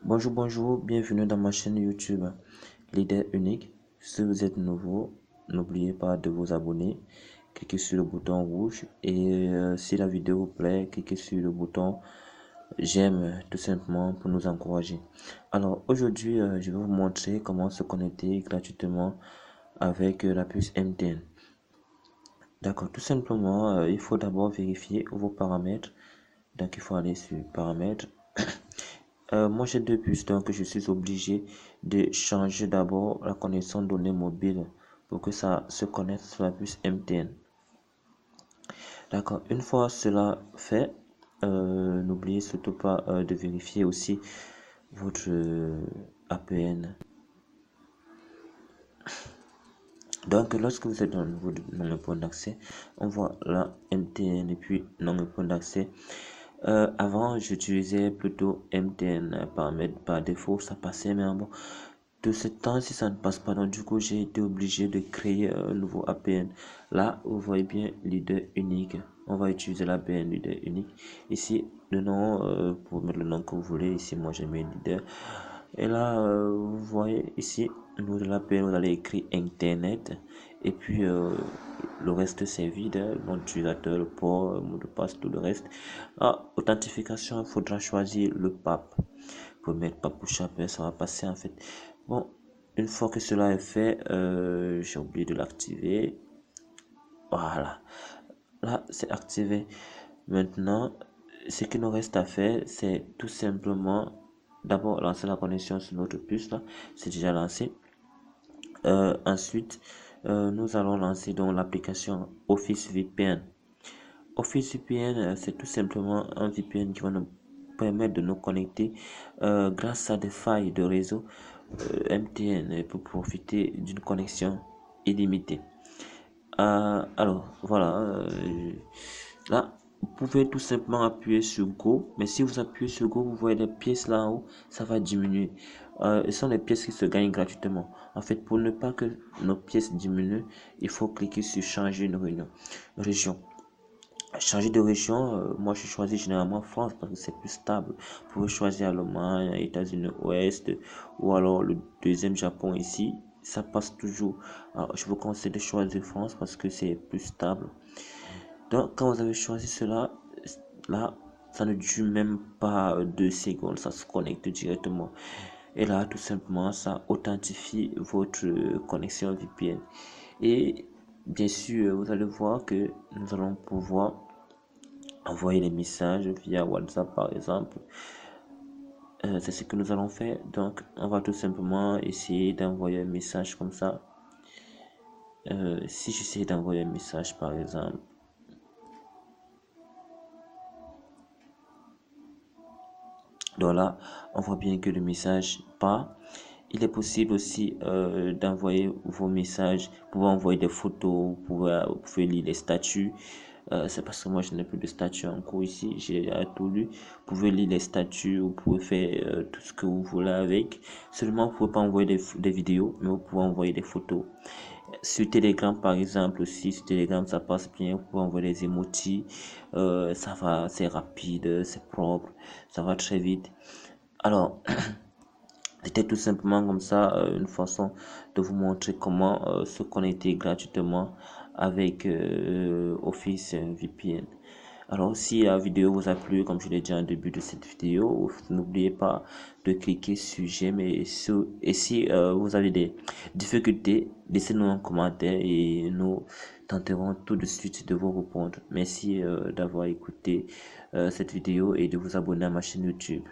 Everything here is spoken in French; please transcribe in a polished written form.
Bonjour, bienvenue dans ma chaîne YouTube Leader Unique. Si vous êtes nouveau, n'oubliez pas de vous abonner, cliquez sur le bouton rouge et si la vidéo vous plaît, cliquez sur le bouton j'aime tout simplement pour nous encourager. Alors aujourd'hui, je vais vous montrer comment se connecter gratuitement avec la puce MTN. D'accord, tout simplement, il faut d'abord vérifier vos paramètres. Donc il faut aller sur paramètres. Moi j'ai deux puces, donc je suis obligé de changer d'abord la connexion données mobile pour que ça se connecte sur la puce MTN. D'accord, une fois cela fait, n'oubliez surtout pas de vérifier aussi votre APN. Donc lorsque vous êtes dans le point d'accès, on voit la MTN et puis dans le point d'accès. Avant j'utilisais plutôt MTN par défaut, ça passait, mais bon, de ce temps si ça ne passe pas, donc du coup j'ai été obligé de créer un nouveau APN. Là vous voyez bien leader unique, on va utiliser l'APN leader unique. Ici le nom, pour mettre le nom que vous voulez, ici moi j'ai mis leader. Et là vous voyez ici le nom de l'APN, vous allez écrire internet et puis le reste c'est vide, le nom d'utilisateur, le port, le mot de passe, tout le reste. Authentification, il faudra choisir le PAP. Pour mettre Papouchapé, ça va passer en fait. Bon, une fois que cela est fait, j'ai oublié de l'activer. Voilà, là c'est activé. Maintenant, ce qu'il nous reste à faire, c'est tout simplement d'abord lancer la connexion sur notre puce. Là, c'est déjà lancé. Ensuite, nous allons lancer donc l'application Office VPN. Office VPN, c'est tout simplement un VPN qui va nous permettre de nous connecter grâce à des failles de réseau MTN pour profiter d'une connexion illimitée. Alors voilà, là vous pouvez tout simplement appuyer sur Go, mais si vous appuyez sur Go, vous voyez les pièces là en haut, ça va diminuer. Ce sont les pièces qui se gagnent gratuitement. En fait, pour ne pas que nos pièces diminuent, il faut cliquer sur changer une région. Changer de région, moi je choisis généralement France parce que c'est plus stable. Vous pouvez choisir Allemagne, États-Unis Ouest ou alors le deuxième Japon ici, ça passe toujours. Alors je vous conseille de choisir France parce que c'est plus stable. Donc quand vous avez choisi cela, là ça ne dure même pas 2 secondes, ça se connecte directement. Et là tout simplement ça authentifie votre connexion VPN. Et bien sûr, vous allez voir que nous allons pouvoir envoyer des messages via WhatsApp par exemple. C'est ce que nous allons faire. Donc, on va tout simplement essayer d'envoyer un message comme ça. Si j'essaie d'envoyer un message par exemple, donc là, on voit bien que le message part. Il est possible aussi d'envoyer vos messages. Vous pouvez envoyer des photos, vous pouvez lire les statuts. C'est parce que moi je n'ai plus de statuts en cours ici, j'ai tout lu. Vous pouvez lire les statuts, vous pouvez faire tout ce que vous voulez avec. Seulement, vous ne pouvez pas envoyer des vidéos, mais vous pouvez envoyer des photos. Sur Telegram par exemple aussi, sur Telegram ça passe bien, vous pouvez envoyer des emojis, ça va, c'est rapide, c'est propre, ça va très vite. Alors, c'était tout simplement comme ça une façon de vous montrer comment se connecter gratuitement avec Office VPN. Alors si la vidéo vous a plu, comme je l'ai dit en début de cette vidéo, n'oubliez pas de cliquer sur j'aime et si vous avez des difficultés, laissez-nous un commentaire et nous tenterons tout de suite de vous répondre. Merci d'avoir écouté cette vidéo et de vous abonner à ma chaîne YouTube.